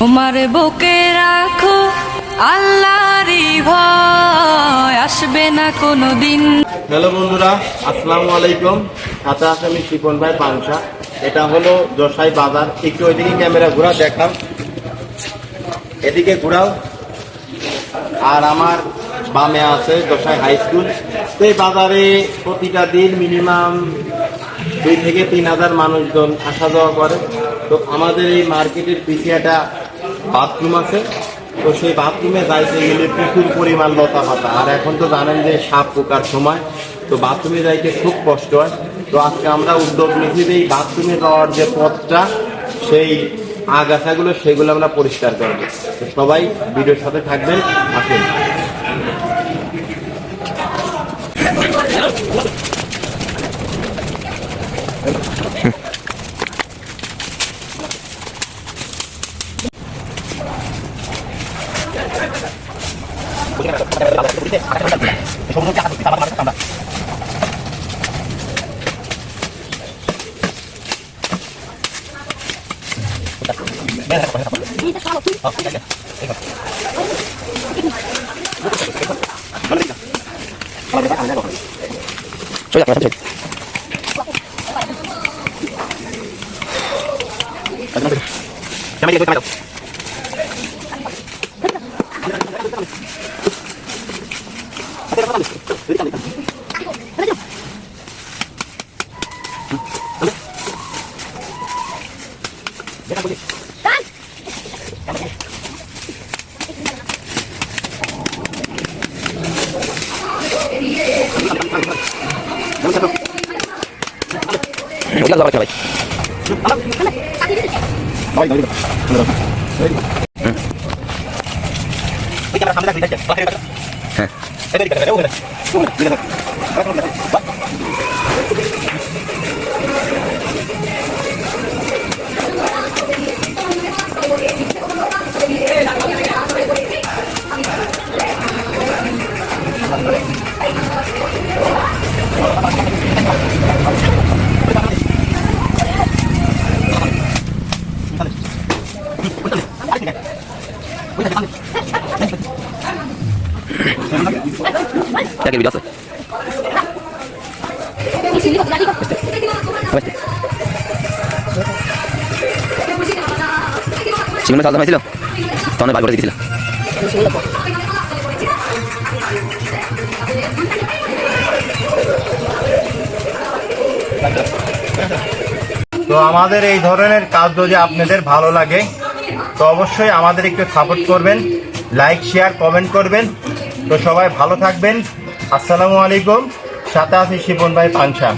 তোমার বুকে রাখো আল্লাহরই ভয়, আসবে না কোনোদিন। হ্যালো বন্ধুরা, আসসালামু আলাইকুম। সাথে আছে আমি শিপন ভাই পাংশা। এটা হলো জোসাই বাজার। একটু ওইদিকে ক্যামেরা ঘোরা দেখাও, এদিকে ঘোরাও। আর আমার বামে আছে জোসাই হাই স্কুল। এই বাজারে প্রতিটা দিন মিনিমাম 2 থেকে 3,000 মানুষজন আসা যাওয়া করে। তো আমাদের এই মার্কেটের পিছিয়ে একটা বাথরুম আছে। তো সেই বাথরুমে যাইতে গেলে প্রচুর পরিমাণ লতা পাতা, আর এখন তো জানেন যে সাপ পোকার সময়, তো বাথরুমে যাইতে খুব কষ্ট হয়। তো আজকে আমরা উদ্যোগ নিয়েছি যে এই বাথরুমে যাওয়ার যে পথটা, সেই আগাছাগুলো সেগুলো আমরা পরিষ্কার করবো। তো সবাই ভিডিওর সাথে থাকবেন, আসুন। সিমনে চালতে হয়েছিল তখন বার করে দিয়েছিল। তো আমাদের এই ধরনের কাজ যদি আপনাদের ভালো লাগে, তো অবশ্যই আমাদের একটু সাপোর্ট করবেন, লাইক শেয়ার কমেন্ট করবেন। তো সবাই ভালো থাকবেন। আসসালামু আলাইকুম। সাথে আছি শিপন ভাই পাংশা।